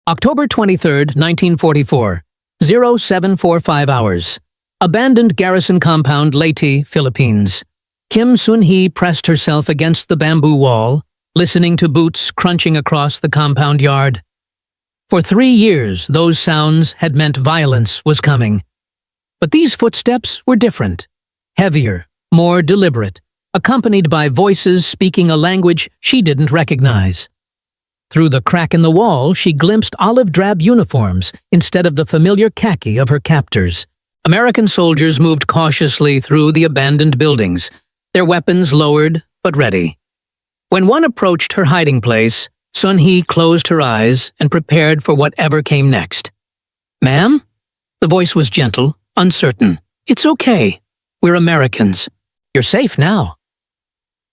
October 23, 1944, 0745 hours. Abandoned garrison compound, Leyte, Philippines. Kim Sun-hee pressed herself against the bamboo wall, listening to boots crunching across the compound yard. For 3 years, those sounds had meant violence was coming. But these footsteps were different, heavier, more deliberate, accompanied by voices speaking a language she didn't recognize. Through the crack in the wall, she glimpsed olive-drab uniforms instead of the familiar khaki of her captors. American soldiers moved cautiously through the abandoned buildings, their weapons lowered but ready. When one approached her hiding place, Sun-hee closed her eyes and prepared for whatever came next. "Ma'am?" The voice was gentle, uncertain. "It's okay. We're Americans. You're safe now."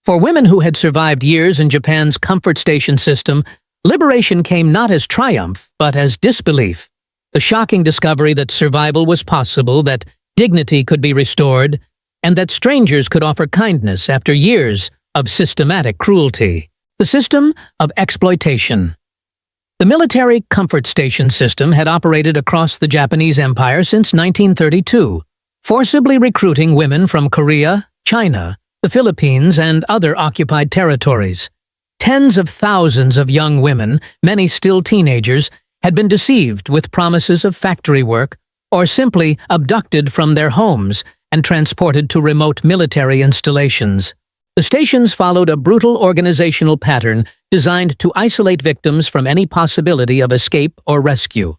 For women who had survived years in Japan's comfort station system, liberation came not as triumph, but as disbelief. The shocking discovery that survival was possible, that dignity could be restored, and that strangers could offer kindness after years of systematic cruelty. The system of exploitation. The military comfort station system had operated across the Japanese Empire since 1932, forcibly recruiting women from Korea, China, the Philippines, and other occupied territories. Tens of thousands of young women, many still teenagers, had been deceived with promises of factory work or simply abducted from their homes and transported to remote military installations. The stations followed a brutal organizational pattern designed to isolate victims from any possibility of escape or rescue.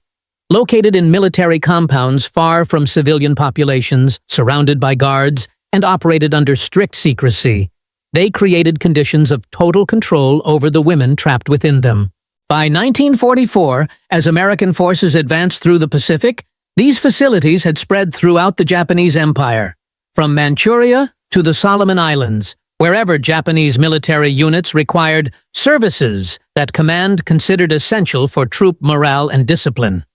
Located in military compounds far from civilian populations, surrounded by guards, and operated under strict secrecy, they created conditions of total control over the women trapped within them. By 1944, as American forces advanced through the Pacific, these facilities had spread throughout the Japanese Empire, from Manchuria to the Solomon Islands, wherever Japanese military units required services that command considered essential for troop morale and discipline.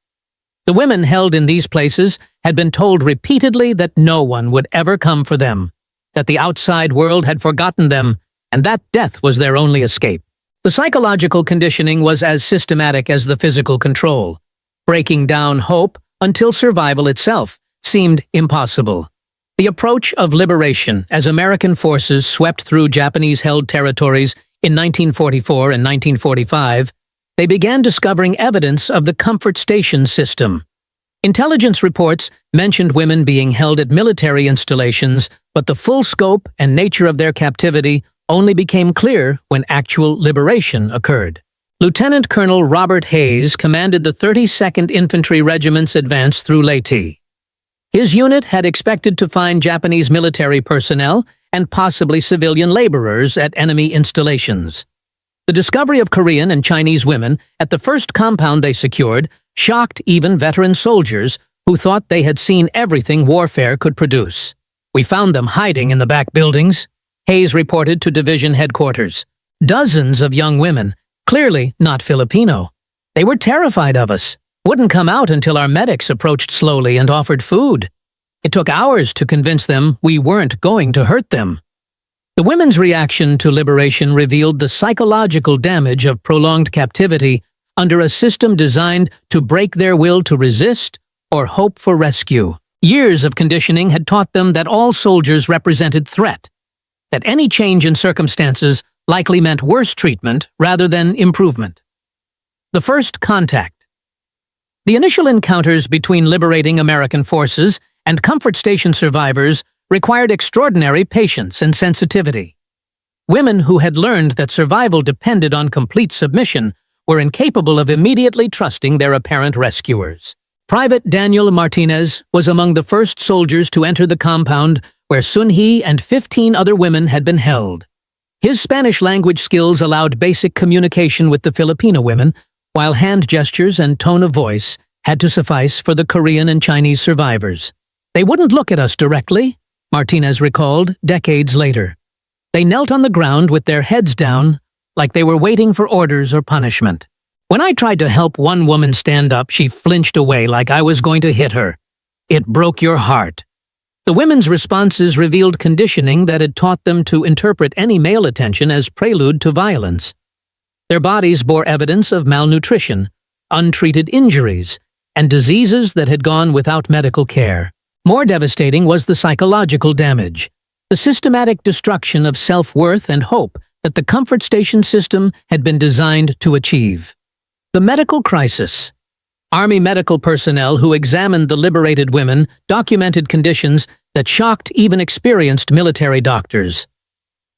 The women held in these places had been told repeatedly that no one would ever come for them, that the outside world had forgotten them, and that death was their only escape. The psychological conditioning was as systematic as the physical control, breaking down hope until survival itself seemed impossible. The approach of liberation as American forces swept through Japanese-held territories in 1944 and 1945, they began discovering evidence of the comfort station system. Intelligence reports mentioned women being held at military installations, but the full scope and nature of their captivity only became clear when actual liberation occurred. Lieutenant Colonel Robert Hayes commanded the 32nd Infantry Regiment's advance through Leyte. His unit had expected to find Japanese military personnel and possibly civilian laborers at enemy installations. The discovery of Korean and Chinese women at the first compound they secured shocked even veteran soldiers who thought they had seen everything warfare could produce. "We found them hiding in the back buildings," Hayes reported to division headquarters. "Dozens of young women, clearly not Filipino. They were terrified of us, wouldn't come out until our medics approached slowly and offered food. It took hours to convince them we weren't going to hurt them." The women's reaction to liberation revealed the psychological damage of prolonged captivity under a system designed to break their will to resist or hope for rescue. Years of conditioning had taught them that all soldiers represented threat, that any change in circumstances likely meant worse treatment rather than improvement. The first contact. The initial encounters between liberating American forces and comfort station survivors required extraordinary patience and sensitivity. Women who had learned that survival depended on complete submission were incapable of immediately trusting their apparent rescuers. Private Daniel Martinez was among the first soldiers to enter the compound where Sun-hee and 15 other women had been held. His Spanish language skills allowed basic communication with the Filipino women, while hand gestures and tone of voice had to suffice for the Korean and Chinese survivors. "They wouldn't look at us directly," Martinez recalled decades later. "They knelt on the ground with their heads down, like they were waiting for orders or punishment. When I tried to help one woman stand up, she flinched away like I was going to hit her. It broke your heart." The women's responses revealed conditioning that had taught them to interpret any male attention as prelude to violence. Their bodies bore evidence of malnutrition, untreated injuries, and diseases that had gone without medical care. More devastating was the psychological damage, the systematic destruction of self-worth and hope that the comfort station system had been designed to achieve. The medical crisis. Army medical personnel who examined the liberated women documented conditions that shocked even experienced military doctors.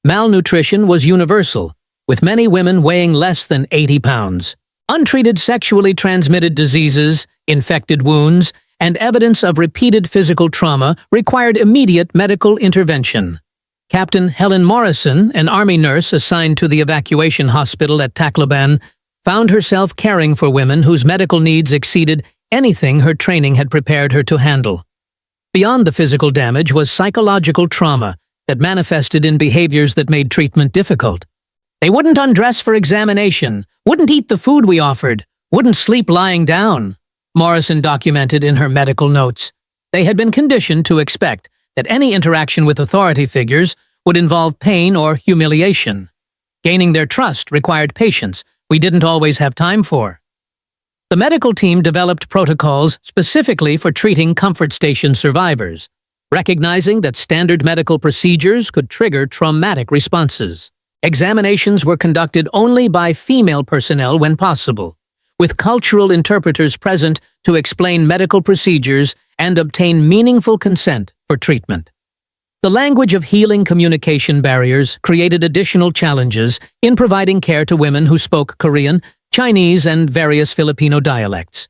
Malnutrition was universal, with many women weighing less than 80 pounds. Untreated sexually transmitted diseases, infected wounds, and evidence of repeated physical trauma required immediate medical intervention. Captain Helen Morrison, an Army nurse assigned to the evacuation hospital at Tacloban, found herself caring for women whose medical needs exceeded anything her training had prepared her to handle. Beyond the physical damage was psychological trauma that manifested in behaviors that made treatment difficult. They wouldn't undress for examination, wouldn't eat the food we offered, wouldn't sleep lying down, Morrison documented in her medical notes. They had been conditioned to expect that any interaction with authority figures would involve pain or humiliation. Gaining their trust required patience we didn't always have time for. The medical team developed protocols specifically for treating comfort station survivors, recognizing that standard medical procedures could trigger traumatic responses. Examinations were conducted only by female personnel when possible, with cultural interpreters present to explain medical procedures and obtain meaningful consent for treatment. The language of healing communication barriers created additional challenges in providing care to women who spoke Korean, Chinese, and various Filipino dialects.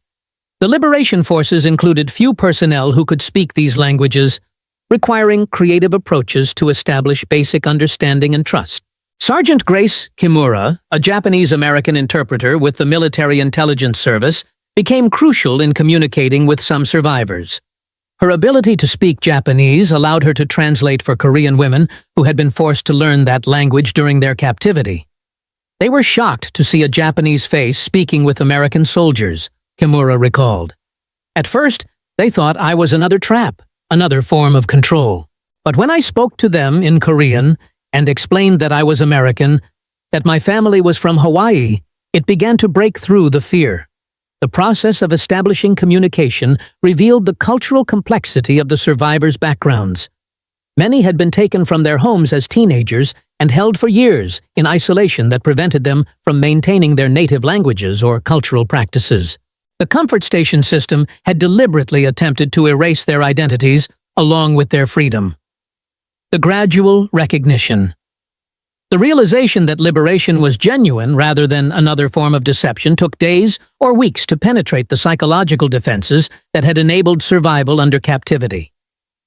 The liberation forces included few personnel who could speak these languages, requiring creative approaches to establish basic understanding and trust. Sergeant Grace Kimura, a Japanese-American interpreter with the Military Intelligence Service, became crucial in communicating with some survivors. Her ability to speak Japanese allowed her to translate for Korean women who had been forced to learn that language during their captivity. They were shocked to see a Japanese face speaking with American soldiers, Kimura recalled. At first, they thought I was another trap, another form of control. But when I spoke to them in Korean and explained that I was American, that my family was from Hawaii, it began to break through the fear. The process of establishing communication revealed the cultural complexity of the survivors' backgrounds. Many had been taken from their homes as teenagers and held for years in isolation that prevented them from maintaining their native languages or cultural practices. The comfort station system had deliberately attempted to erase their identities along with their freedom. The gradual recognition. The realization that liberation was genuine rather than another form of deception took days or weeks to penetrate the psychological defenses that had enabled survival under captivity.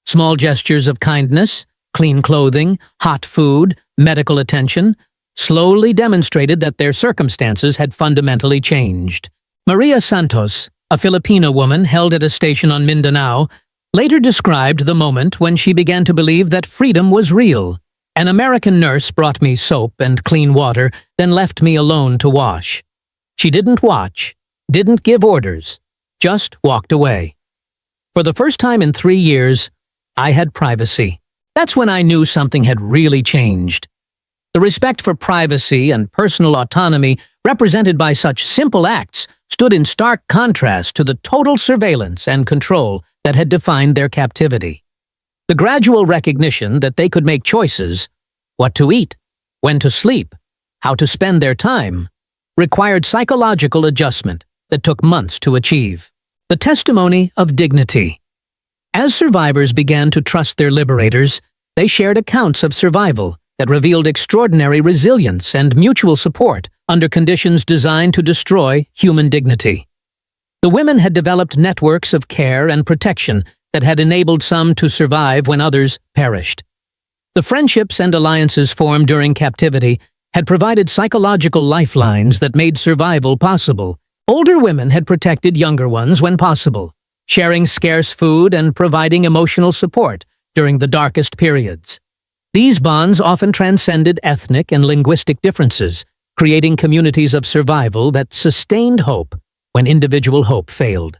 Small gestures of kindness, clean clothing, hot food, medical attention, slowly demonstrated that their circumstances had fundamentally changed. Maria Santos, a Filipino woman held at a station on Mindanao, later described the moment when she began to believe that freedom was real. An American nurse brought me soap and clean water, then left me alone to wash. She didn't watch, didn't give orders, just walked away. For the first time in 3 years, I had privacy. That's when I knew something had really changed. The respect for privacy and personal autonomy represented by such simple acts stood in stark contrast to the total surveillance and control that had defined their captivity. The gradual recognition that they could make choices, what to eat, when to sleep, how to spend their time, required psychological adjustment that took months to achieve. The testimony of dignity. As survivors began to trust their liberators, they shared accounts of survival that revealed extraordinary resilience and mutual support under conditions designed to destroy human dignity. The women had developed networks of care and protection that had enabled some to survive when others perished. The friendships and alliances formed during captivity had provided psychological lifelines that made survival possible. Older women had protected younger ones when possible, sharing scarce food and providing emotional support during the darkest periods. These bonds often transcended ethnic and linguistic differences, creating communities of survival that sustained hope when individual hope failed.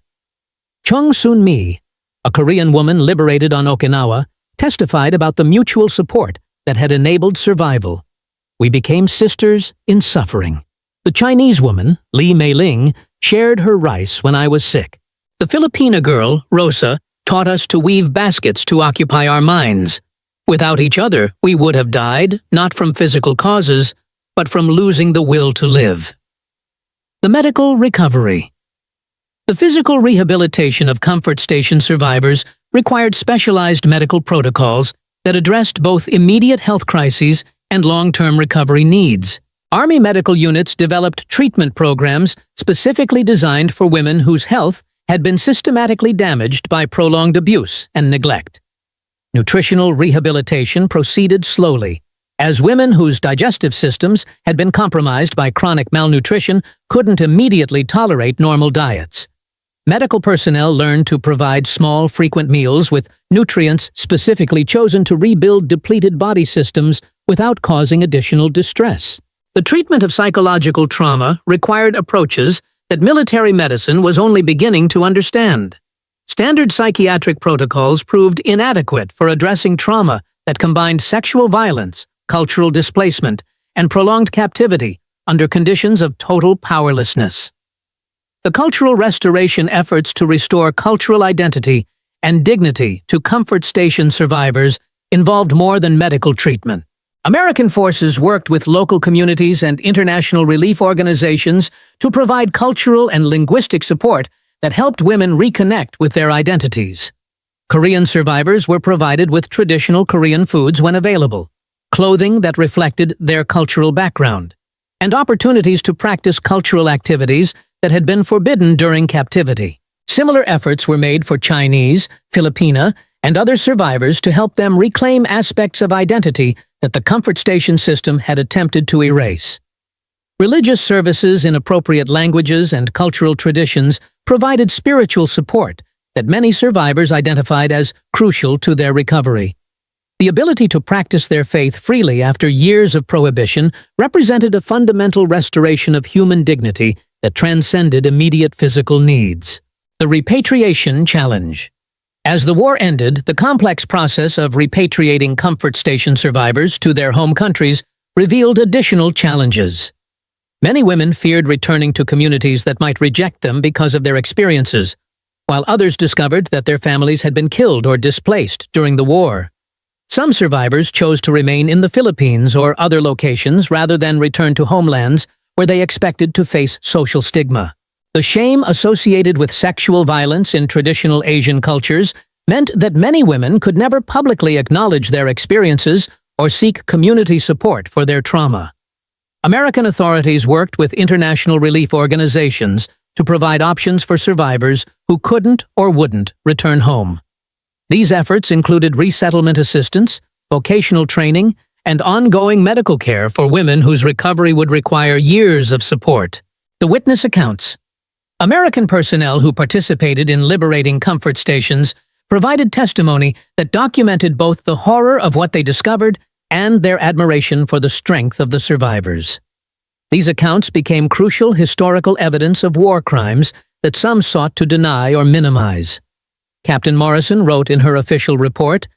Chung Soon-mi, a Korean woman liberated on Okinawa, testified about the mutual support that had enabled survival. We became sisters in suffering. The Chinese woman, Li Meiling, shared her rice when I was sick. The Filipina girl, Rosa, taught us to weave baskets to occupy our minds. Without each other, we would have died, not from physical causes, but from losing the will to live. The medical recovery. The physical rehabilitation of comfort station survivors required specialized medical protocols that addressed both immediate health crises and long-term recovery needs. Army medical units developed treatment programs specifically designed for women whose health had been systematically damaged by prolonged abuse and neglect. Nutritional rehabilitation proceeded slowly, as women whose digestive systems had been compromised by chronic malnutrition couldn't immediately tolerate normal diets. Medical personnel learned to provide small, frequent meals with nutrients specifically chosen to rebuild depleted body systems without causing additional distress. The treatment of psychological trauma required approaches that military medicine was only beginning to understand. Standard psychiatric protocols proved inadequate for addressing trauma that combined sexual violence, cultural displacement, and prolonged captivity under conditions of total powerlessness. The cultural restoration efforts to restore cultural identity and dignity to comfort station survivors involved more than medical treatment. American forces worked with local communities and international relief organizations to provide cultural and linguistic support that helped women reconnect with their identities. Korean survivors were provided with traditional Korean foods when available, clothing that reflected their cultural background, and opportunities to practice cultural activities that had been forbidden during captivity. Similar efforts were made for Chinese, Filipina, and other survivors to help them reclaim aspects of identity that the comfort station system had attempted to erase. Religious services in appropriate languages and cultural traditions provided spiritual support that many survivors identified as crucial to their recovery. The ability to practice their faith freely after years of prohibition represented a fundamental restoration of human dignity that transcended immediate physical needs. The repatriation challenge. As the war ended, the complex process of repatriating comfort station survivors to their home countries revealed additional challenges. Many women feared returning to communities that might reject them because of their experiences, while others discovered that their families had been killed or displaced during the war. Some survivors chose to remain in the Philippines or other locations rather than return to homelands where they expected to face social stigma. The shame associated with sexual violence in traditional Asian cultures meant that many women could never publicly acknowledge their experiences or seek community support for their trauma. American authorities worked with international relief organizations to provide options for survivors who couldn't or wouldn't return home. These efforts included resettlement assistance, vocational training, and ongoing medical care for women whose recovery would require years of support. The witness accounts. American personnel who participated in liberating comfort stations provided testimony that documented both the horror of what they discovered and their admiration for the strength of the survivors. These accounts became crucial historical evidence of war crimes that some sought to deny or minimize. Captain Morrison wrote in her official report,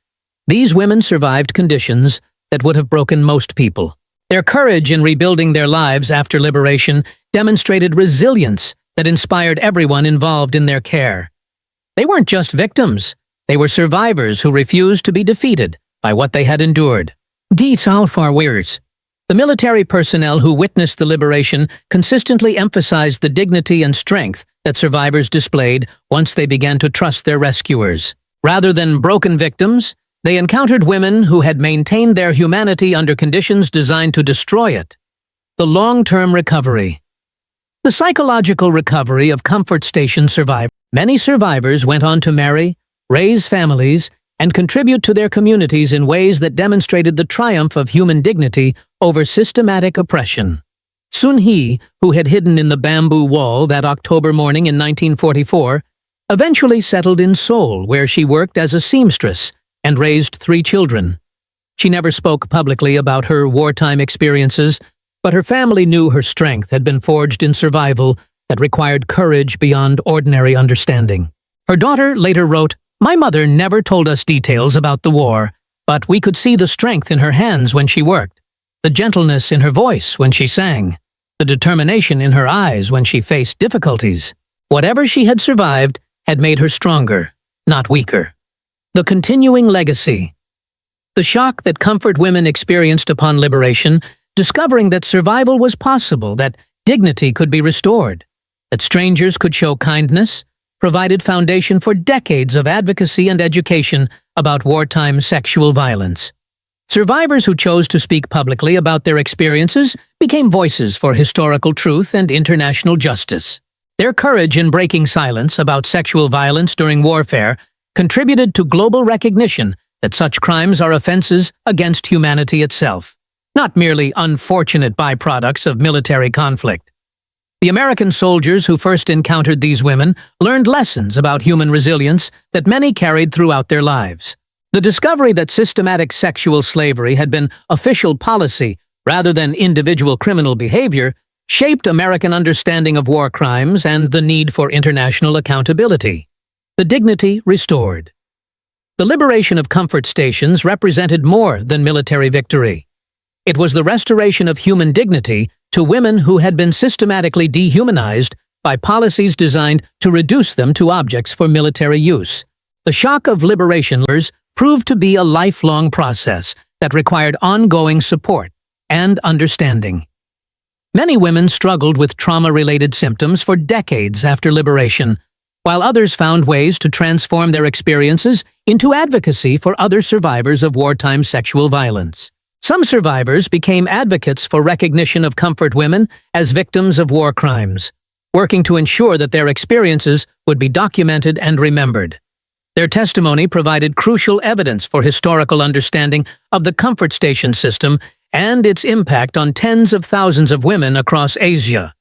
"These women survived conditions that would have broken most people. Their courage in rebuilding their lives after liberation demonstrated resilience that inspired everyone involved in their care. They weren't just victims, they were survivors who refused to be defeated by what they had endured." The military personnel who witnessed the liberation consistently emphasized the dignity and strength that survivors displayed once they began to trust their rescuers. Rather than broken victims, they encountered women who had maintained their humanity under conditions designed to destroy it. The long-term recovery. The psychological recovery of comfort station survivors. Many survivors went on to marry, raise families, and contribute to their communities in ways that demonstrated the triumph of human dignity over systematic oppression. Sun Hee, who had hidden in the bamboo wall that October morning in 1944, eventually settled in Seoul, where she worked as a seamstress and raised 3 children. She never spoke publicly about her wartime experiences, but her family knew her strength had been forged in survival that required courage beyond ordinary understanding. Her daughter later wrote, "My mother never told us details about the war, but we could see the strength in her hands when she worked, the gentleness in her voice when she sang, the determination in her eyes when she faced difficulties. Whatever she had survived had made her stronger, not weaker. The continuing legacy. The shock that comfort women experienced upon liberation, discovering that survival was possible, that dignity could be restored, that strangers could show kindness, provided foundation for decades of advocacy and education about wartime sexual violence. Survivors who chose to speak publicly about their experiences became voices for historical truth and international justice. Their courage in breaking silence about sexual violence during warfare contributed to global recognition that such crimes are offenses against humanity itself, not merely unfortunate byproducts of military conflict. The American soldiers who first encountered these women learned lessons about human resilience that many carried throughout their lives. The discovery that systematic sexual slavery had been official policy rather than individual criminal behavior shaped American understanding of war crimes and the need for international accountability. The dignity restored. The liberation of comfort stations represented more than military victory. It was the restoration of human dignity to women who had been systematically dehumanized by policies designed to reduce them to objects for military use. The shock of liberation proved to be a lifelong process that required ongoing support and understanding. Many women struggled with trauma-related symptoms for decades after liberation, while others found ways to transform their experiences into advocacy for other survivors of wartime sexual violence. Some survivors became advocates for recognition of comfort women as victims of war crimes, working to ensure that their experiences would be documented and remembered. Their testimony provided crucial evidence for historical understanding of the comfort station system and its impact on tens of thousands of women across Asia.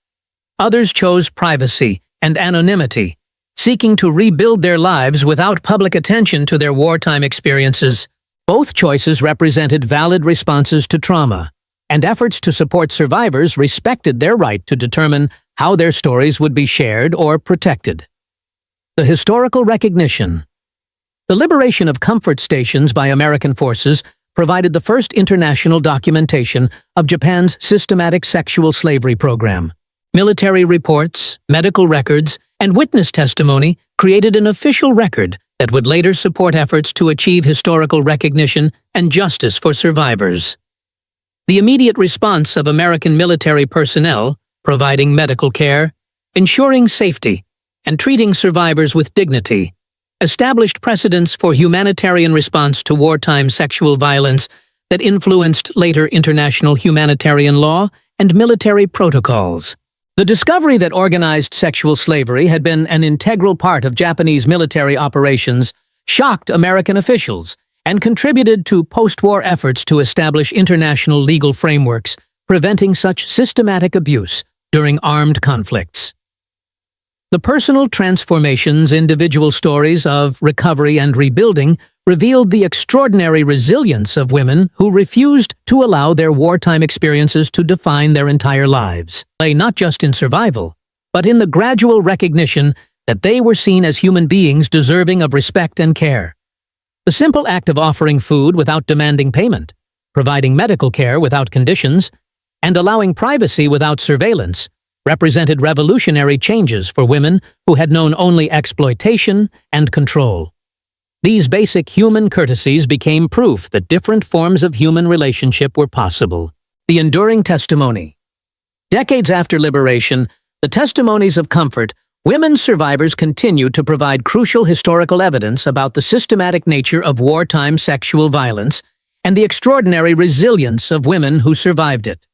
Others chose privacy and anonymity, seeking to rebuild their lives without public attention to their wartime experiences. Both choices represented valid responses to trauma, and efforts to support survivors respected their right to determine how their stories would be shared or protected. The historical recognition. The liberation of comfort stations by American forces provided the first international documentation of Japan's systematic sexual slavery program. Military reports, medical records, and witness testimony created an official record that would later support efforts to achieve historical recognition and justice for survivors. The immediate response of American military personnel, providing medical care, ensuring safety, and treating survivors with dignity, established precedents for humanitarian response to wartime sexual violence that influenced later international humanitarian law and military protocols. The discovery that organized sexual slavery had been an integral part of Japanese military operations shocked American officials and contributed to post-war efforts to establish international legal frameworks preventing such systematic abuse during armed conflicts. The personal transformations, individual stories of recovery and rebuilding revealed the extraordinary resilience of women who refused to allow their wartime experiences to define their entire lives, lay not just in survival, but in the gradual recognition that they were seen as human beings deserving of respect and care. The simple act of offering food without demanding payment, providing medical care without conditions, and allowing privacy without surveillance represented revolutionary changes for women who had known only exploitation and control. These basic human courtesies became proof that different forms of human relationship were possible. The enduring testimony. Decades after liberation, the testimonies of comfort, women survivors continued to provide crucial historical evidence about the systematic nature of wartime sexual violence and the extraordinary resilience of women who survived it.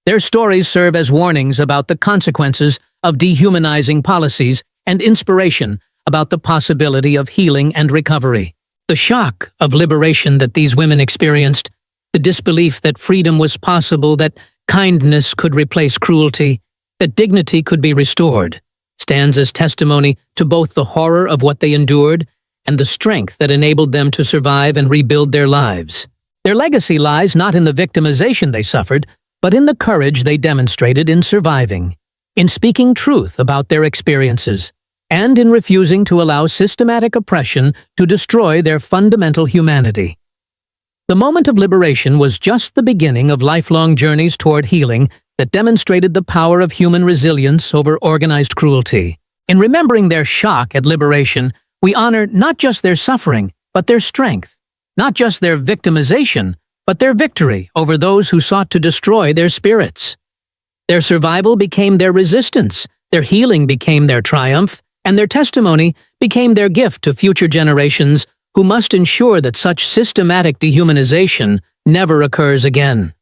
Their stories serve as warnings about the consequences of dehumanizing policies and inspiration about the possibility of healing and recovery. The shock of liberation that these women experienced, the disbelief that freedom was possible, that kindness could replace cruelty, that dignity could be restored, stands as testimony to both the horror of what they endured and the strength that enabled them to survive and rebuild their lives. Their legacy lies not in the victimization they suffered, but in the courage they demonstrated in surviving, in speaking truth about their experiences, and in refusing to allow systematic oppression to destroy their fundamental humanity. The moment of liberation was just the beginning of lifelong journeys toward healing that demonstrated the power of human resilience over organized cruelty. In remembering their shock at liberation, we honor not just their suffering, but their strength, not just their victimization, but their victory over those who sought to destroy their spirits. Their survival became their resistance, their healing became their triumph, and their testimony became their gift to future generations who must ensure that such systematic dehumanization never occurs again.